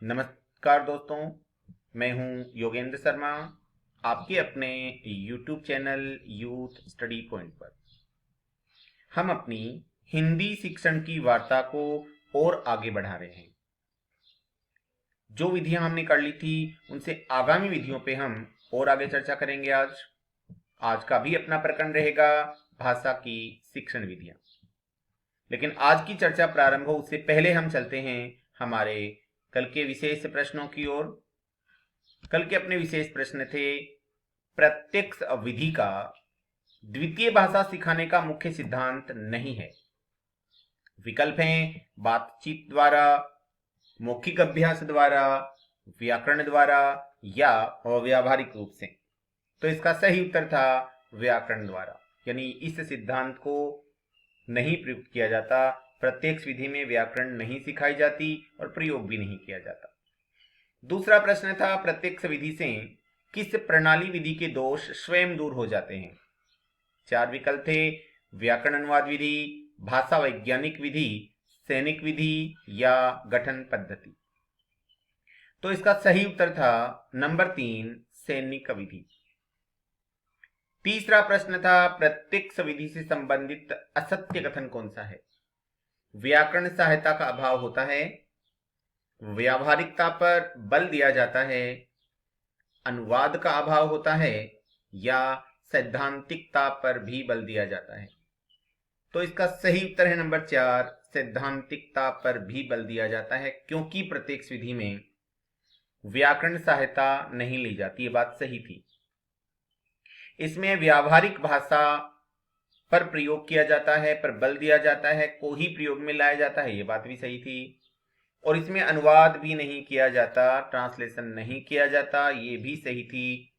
नमस्कार दोस्तों, मैं हूं योगेंद्र शर्मा, आपके अपने YouTube channel youth study point पर। हम अपनी हिंदी शिक्षण की वार्ता को और आगे बढ़ा रहे हैं। जो विधियां हमने कर ली थी उनसे आगामी विधियों पे हम और आगे चर्चा करेंगे। आज का भी अपना प्रकरण रहेगा भाषा की शिक्षण विधियां। लेकिन आज की चर्चा प्रारंभ हो उससे पहले हम चलते हैं हमारे कल के विशेष प्रश्नों की ओर। कल के अपने विशेष प्रश्न थे, प्रत्यक्ष विधि का द्वितीय भाषा सिखाने का मुख्य सिद्धांत नहीं है। विकल्प हैं बातचीत द्वारा, मौखिक अभ्यास द्वारा, व्याकरण द्वारा या अव्यावहारिक रूप से। तो इसका सही उत्तर था व्याकरण द्वारा, यानी इस सिद्धांत को नहीं प्रयुक्त किया जाता। प्रत्यक्ष विधि में व्याकरण नहीं सिखाई जाती और प्रयोग भी नहीं किया जाता। दूसरा प्रश्न था, प्रत्यक्ष विधि से किस प्रणाली विधि के दोष स्वयं दूर हो जाते हैं। 4 विकल्प थे, व्याकरण अनुवाद विधि, भाषा वैज्ञानिक विधि, सैनिक विधि या गठन पद्धति। तो इसका सही उत्तर था नंबर 3, सैनिक विधि। तीसरा प्रश्न था, प्रत्यक्ष विधि से संबंधित असत्य कथन कौन सा है। व्याकरण सहायता का अभाव होता है, व्यावहारिकता पर बल दिया जाता है, अनुवाद का अभाव होता है या सैद्धांतिकता पर भी बल दिया जाता है। तो इसका सही उत्तर है नंबर 4, सैद्धांतिकता पर भी बल दिया जाता है, क्योंकि प्रत्यक्ष विधि में व्याकरण सहायता नहीं ली जाती। ये बात सही थी। इसमें व्यावहारिक भाषा पर प्रयोग किया जाता है, पर बल दिया जाता है, को ही प्रयोग में लाया जाता है। ये बात भी सही थी। और इसमें अनुवाद भी नहीं किया जाता, ट्रांसलेशन नहीं किया जाता, ये भी सही थी।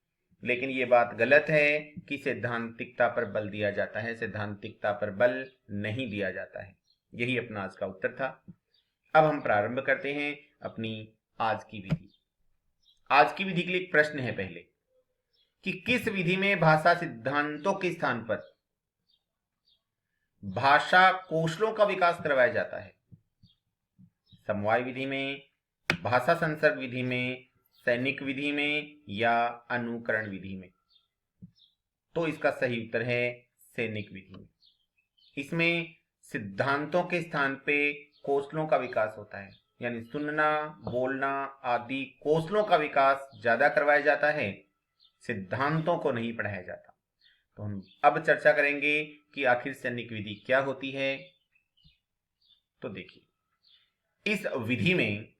लेकिन ये बात गलत है कि सैद्धांतिकता पर बल दिया जाता है। सैद्धांतिकता पर बल नहीं दिया जाता है। यही अपना आज का उत्तर था। अब हम प्रारंभ करते हैं अपनी आज की विधि। आज की विधि के लिए एक प्रश्न है पहले कि किस विधि में भाषा सिद्धांतों के स्थान पर भाषा कौशलों का विकास करवाया जाता है। समवाय विधि में, भाषा संसर्ग विधि में, सैनिक विधि में या अनुकरण विधि में। तो इसका सही उत्तर है सैनिक विधि में। इसमें सिद्धांतों के स्थान पे कौशलों का विकास होता है, यानी सुनना, बोलना आदि कौशलों का विकास ज्यादा करवाया जाता है, सिद्धांतों को नहीं पढ़ाया जाता। तो हम अब चर्चा करेंगे कि आखिर सैनिक विधि क्या होती है। तो देखिए, इस विधि में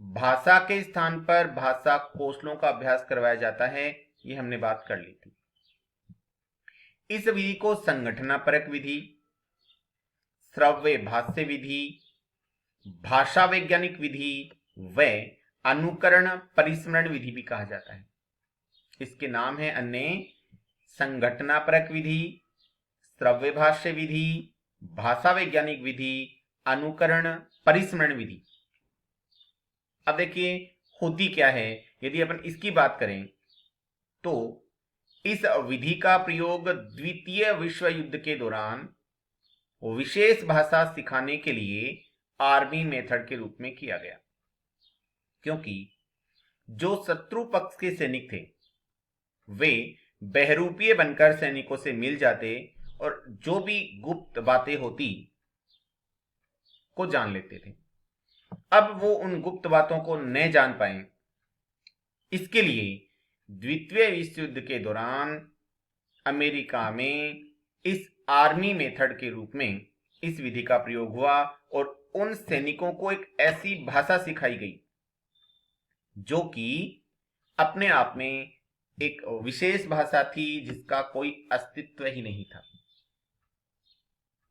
भाषा के स्थान पर भाषा कौशलों का अभ्यास करवाया जाता है। ये हमने बात कर ली थी। इस विधि को संगठनापरक विधि, श्रव्य भाष्य विधि, भाषा वैज्ञानिक विधि व अनुकरण परिस्मरण विधि भी कहा जाता है। इसके नाम है अन्य संगठनापरक विधि, श्रव्य भाष्य विधि, भाषा वैज्ञानिक विधि, अनुकरण परिस्मरण विधि। अब देखिए होती क्या है। यदि अपन इसकी बात करें तो इस विधि का प्रयोग द्वितीय विश्व युद्ध के दौरान विशेष भाषा सिखाने के लिए आर्मी मेथड के रूप में किया गया, क्योंकि जो शत्रु पक्ष के सैनिक थे वे बहरूपीय बनकर सैनिकों से मिल जाते और जो भी गुप्त बातें होती को जान लेते थे। अब वो उन गुप्त बातों को न जान पाए, इसके लिए द्वितीय विश्व युद्ध के दौरान अमेरिका में इस आर्मी मेथड के रूप में इस विधि का प्रयोग हुआ और उन सैनिकों को एक ऐसी भाषा सिखाई गई जो कि अपने आप में एक विशेष भाषा थी, जिसका कोई अस्तित्व ही नहीं था।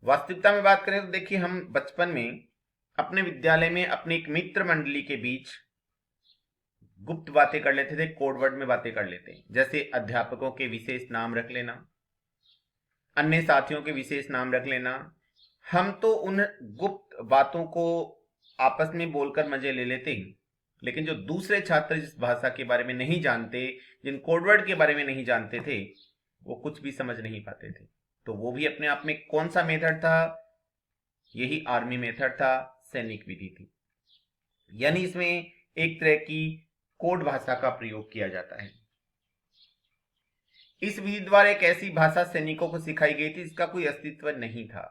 वास्तविकता में बात करें तो देखिए, हम बचपन में अपने विद्यालय में अपने एक मित्र मंडली के बीच गुप्त बातें कर लेते थे, कोड वर्ड में बातें कर लेते हैं। जैसे अध्यापकों के विशेष नाम रख लेना, अन्य साथियों के विशेष नाम रख लेना। हम तो उन गुप्त बातों को आपस में बोलकर मजे ले लेते हैं, लेकिन जो दूसरे छात्र जिस भाषा के बारे में नहीं जानते, जिन कोडवर्ड के बारे में नहीं जानते थे, वो कुछ भी समझ नहीं पाते थे। तो वो भी अपने आप में कौन सा मेथड था? यही आर्मी मेथड था, सैनिक विधि थी। यानी इसमें एक तरह की कोड भाषा का प्रयोग किया जाता है। इस विधि द्वारा एक ऐसी भाषा सैनिकों को सिखाई गई थी जिसका कोई अस्तित्व नहीं था,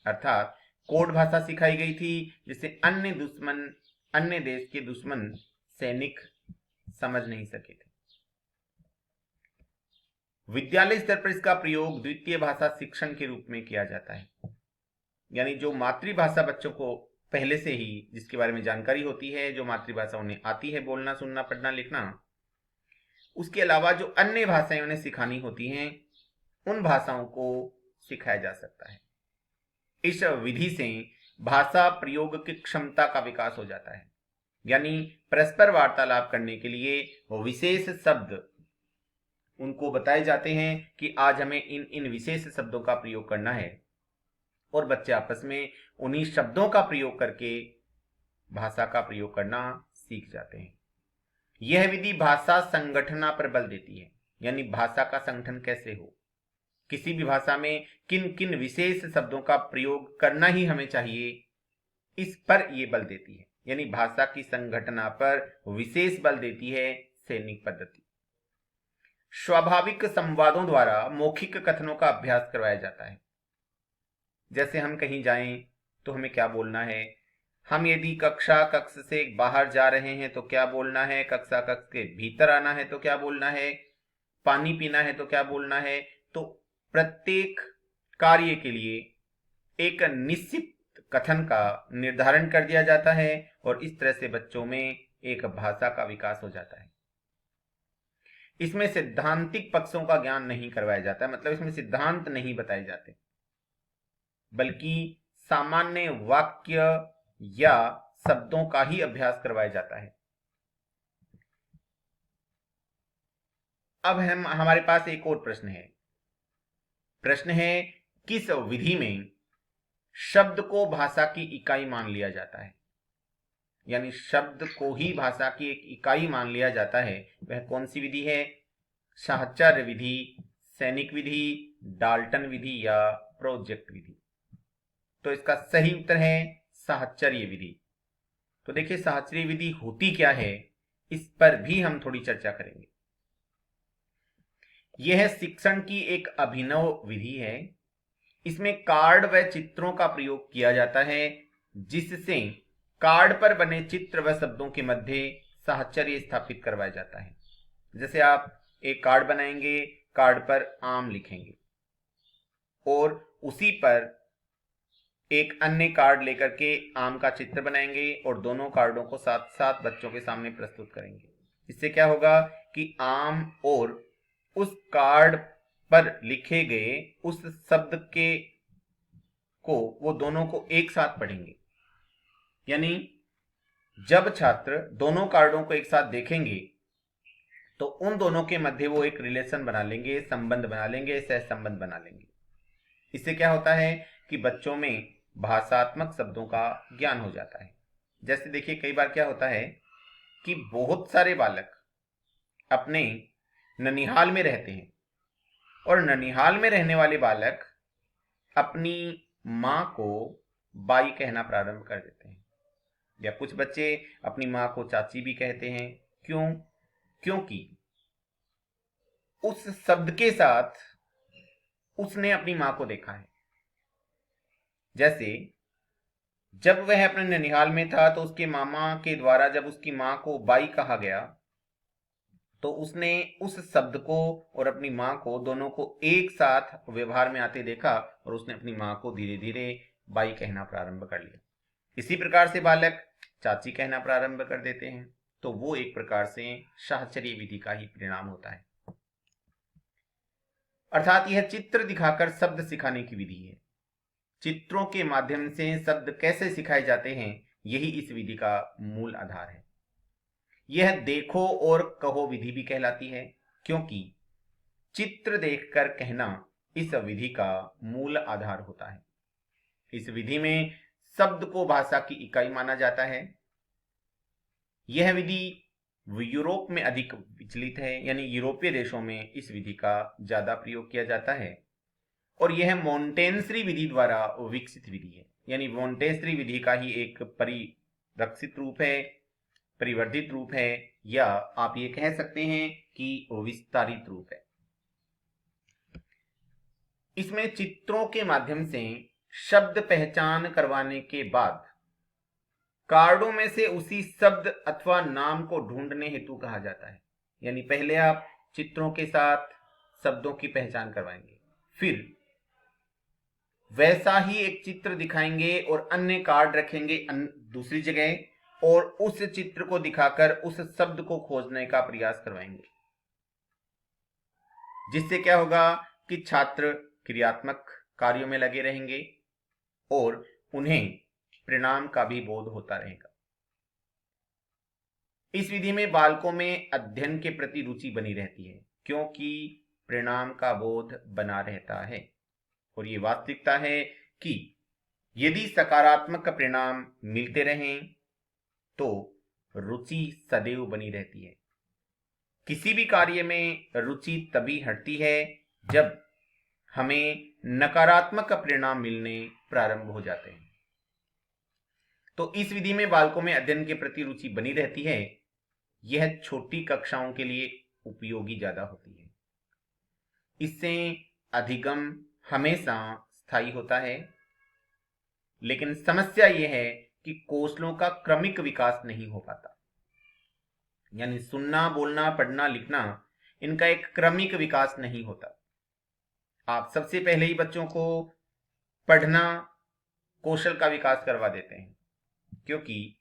अर्थात कोड भाषा सिखाई गई थी जिसे अन्य देश के दुश्मन सैनिक समझ नहीं सके थे। विद्यालय स्तर पर इसका प्रयोग द्वितीय भाषा शिक्षण के रूप में किया जाता है, यानी जो मातृभाषा बच्चों को पहले से ही जिसके बारे में जानकारी होती है, जो मातृभाषा उन्हें आती है बोलना, सुनना, पढ़ना, लिखना, उसके अलावा जो अन्य भाषाएं उन्हें सिखानी होती हैं उन भाषाओं को सिखाया जा सकता है। इस विधि से भाषा प्रयोग की क्षमता का विकास हो जाता है, यानी परस्पर वार्तालाप करने के लिए वो विशेष शब्द उनको बताए जाते हैं कि आज हमें इन इन विशेष शब्दों का प्रयोग करना है, और बच्चे आपस में उन्हीं शब्दों का प्रयोग करके भाषा का प्रयोग करना सीख जाते हैं। यह विधि भाषा संगठना पर बल देती है, यानी भाषा का संगठन कैसे हो, किसी भी भाषा में किन किन विशेष शब्दों का प्रयोग करना ही हमें चाहिए, इस पर यह बल देती है, यानी भाषा की संगठना पर विशेष बल देती है सैनिक पद्धति। स्वाभाविक संवादों द्वारा मौखिक कथनों का अभ्यास करवाया जाता है। जैसे हम कहीं जाएं तो हमें क्या बोलना है, हम यदि कक्ष से बाहर जा रहे हैं तो क्या बोलना है, कक्ष के भीतर आना है तो क्या बोलना है, पानी पीना है तो क्या बोलना है। तो प्रत्येक कार्य के लिए एक निश्चित कथन का निर्धारण कर दिया जाता है और इस तरह से बच्चों में एक भाषा का विकास हो जाता है। इसमें सिद्धांतिक पक्षों का ज्ञान नहीं करवाया जाता है, मतलब इसमें सिद्धांत नहीं बताए जाते, बल्कि सामान्य वाक्य या शब्दों का ही अभ्यास करवाया जाता है। अब हमारे पास एक और प्रश्न है किस विधि में शब्द को भाषा की इकाई मान लिया जाता है, यानी शब्द को ही भाषा की एक इकाई मान लिया जाता है, वह कौन सी विधि है? साहचर्य विधि, सैनिक विधि, डाल्टन विधि या प्रोजेक्ट विधि। तो इसका सही उत्तर है साहचर्य विधि। तो देखिए साहचर्य विधि होती क्या है, इस पर भी हम थोड़ी चर्चा करेंगे। यह शिक्षण की एक अभिनव विधि है। इसमें कार्ड व चित्रों का प्रयोग किया जाता है, जिससे कार्ड पर बने चित्र व शब्दों के मध्य साहचर्य स्थापित करवाया जाता है। जैसे आप एक कार्ड बनाएंगे, कार्ड पर आम लिखेंगे और उसी पर एक अन्य कार्ड लेकर के आम का चित्र बनाएंगे और दोनों कार्डों को साथ साथ बच्चों के सामने प्रस्तुत करेंगे। इससे क्या होगा कि आम और उस कार्ड पर लिखे गए उस शब्द के को वो दोनों को एक साथ पढ़ेंगे, यानी जब छात्र दोनों कार्डों को एक साथ देखेंगे तो उन दोनों के मध्य वो एक रिलेशन बना लेंगे, संबंध बना लेंगे, सहसंबंध बना लेंगे। इससे क्या होता है कि बच्चों में भाषात्मक शब्दों का ज्ञान हो जाता है। जैसे देखिए कई बार क्या होता है कि बहुत सारे बालक अपने ननिहाल में रहते हैं और ननिहाल में रहने वाले बालक अपनी माँ को बाई कहना प्रारंभ कर देते हैं, या कुछ बच्चे अपनी माँ को चाची भी कहते हैं। क्यों? क्योंकि उस शब्द के साथ उसने अपनी माँ को देखा है। जैसे जब वह अपने ननिहाल में था तो उसके मामा के द्वारा जब उसकी माँ को बाई कहा गया तो उसने उस शब्द को और अपनी माँ को दोनों को एक साथ व्यवहार में आते देखा और उसने अपनी माँ को धीरे धीरे बाई कहना प्रारंभ कर लिया। इसी प्रकार से बालक चाची कहना प्रारंभ कर देते हैं। तो वो एक प्रकार से साहचर्य विधि का ही परिणाम होता है, अर्थात यह चित्र दिखाकर शब्द सिखाने की विधि है। चित्रों के माध्यम से शब्द कैसे सिखाए जाते हैं, यही इस विधि का मूल आधार है। यह देखो और कहो विधि भी कहलाती है, क्योंकि चित्र देखकर कहना इस विधि का मूल आधार होता है। इस विधि में शब्द को भाषा की इकाई माना जाता है। यह विधि यूरोप में अधिक विचलित है, यानी यूरोपीय देशों में इस विधि का ज्यादा प्रयोग किया जाता है और यह मोंटेसरी विधि द्वारा विकसित विधि है, यानी मोंटेसरी विधि का ही एक परिरक्षित रूप है। परिवर्धित रूप है, या आप ये कह सकते हैं कि विस्तारित रूप है। इसमें चित्रों के माध्यम से शब्द पहचान करवाने के बाद कार्डों में से उसी शब्द अथवा नाम को ढूंढने हेतु कहा जाता है। यानी पहले आप चित्रों के साथ शब्दों की पहचान करवाएंगे, फिर वैसा ही एक चित्र दिखाएंगे और अन्य कार्ड रखेंगे दूसरी जगह और उस चित्र को दिखाकर उस शब्द को खोजने का प्रयास करवाएंगे, जिससे क्या होगा कि छात्र क्रियात्मक कार्यों में लगे रहेंगे और उन्हें परिणाम का भी बोध होता रहेगा। इस विधि में बालकों में अध्ययन के प्रति रुचि बनी रहती है, क्योंकि परिणाम का बोध बना रहता है। और ये वास्तविकता है कि यदि सकारात्मक परिणाम मिलते रहें तो रुचि सदैव बनी रहती है। किसी भी कार्य में रुचि तभी हटती है जब हमें नकारात्मक परिणाम मिलने प्रारंभ हो जाते हैं। तो इस विधि में बालकों में अध्ययन के प्रति रुचि बनी रहती है। यह छोटी कक्षाओं के लिए उपयोगी ज्यादा होती है। इससे अधिगम हमेशा स्थायी होता है, लेकिन समस्या यह है कि कौशलों का क्रमिक विकास नहीं हो पाता। यानी सुनना, बोलना, पढ़ना, लिखना, इनका एक क्रमिक विकास नहीं होता। आप सबसे पहले ही बच्चों को पढ़ना कौशल का विकास करवा देते हैं, क्योंकि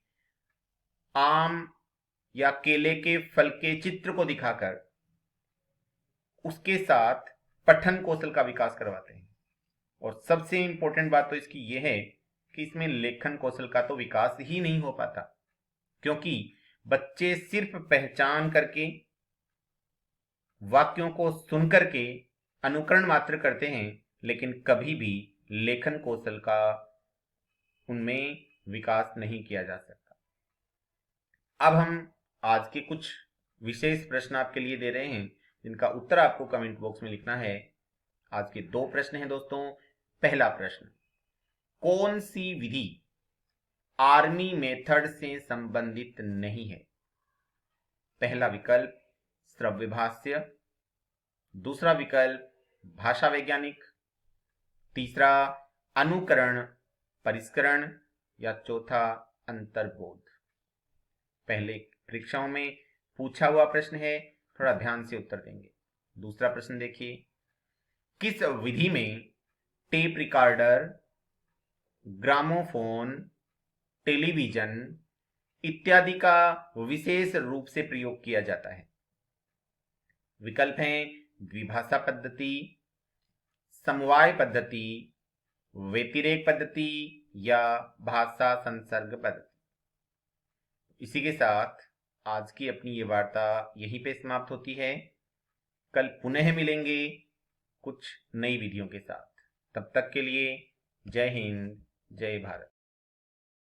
आम या केले के फल के चित्र को दिखाकर उसके साथ पठन कौशल का विकास करवाते हैं। और सबसे इंपॉर्टेंट बात तो इसकी यह है कि इसमें लेखन कौशल का तो विकास ही नहीं हो पाता, क्योंकि बच्चे सिर्फ पहचान करके, वाक्यों को सुन करके अनुकरण मात्र करते हैं, लेकिन कभी भी लेखन कौशल का उनमें विकास नहीं किया जा सकता। अब हम आज के कुछ विशेष प्रश्न आपके लिए दे रहे हैं, जिनका उत्तर आपको कमेंट बॉक्स में लिखना है। आज के 2 प्रश्न हैं दोस्तों। पहला प्रश्न, कौन सी विधि आर्मी मेथड से संबंधित नहीं है? पहला विकल्प श्रव्य भाष्य, दूसरा विकल्प भाषा वैज्ञानिक, तीसरा अनुकरण परिष्करण, या चौथा अंतर्बोध। पहले परीक्षाओं में पूछा हुआ प्रश्न है, थोड़ा ध्यान से उत्तर देंगे। दूसरा प्रश्न देखिए, किस विधि में टेप रिकॉर्डर, ग्रामोफोन, टेलीविजन इत्यादि का विशेष रूप से प्रयोग किया जाता है? विकल्प हैं द्विभाषा पद्धति, समवाय पद्धति, व्यतिरेक पद्धति, या भाषा संसर्ग पद्धति। इसी के साथ आज की अपनी ये वार्ता यहीं पे समाप्त होती है। कल पुनः मिलेंगे कुछ नई विधियों के साथ। तब तक के लिए जय हिंद, जय भारत।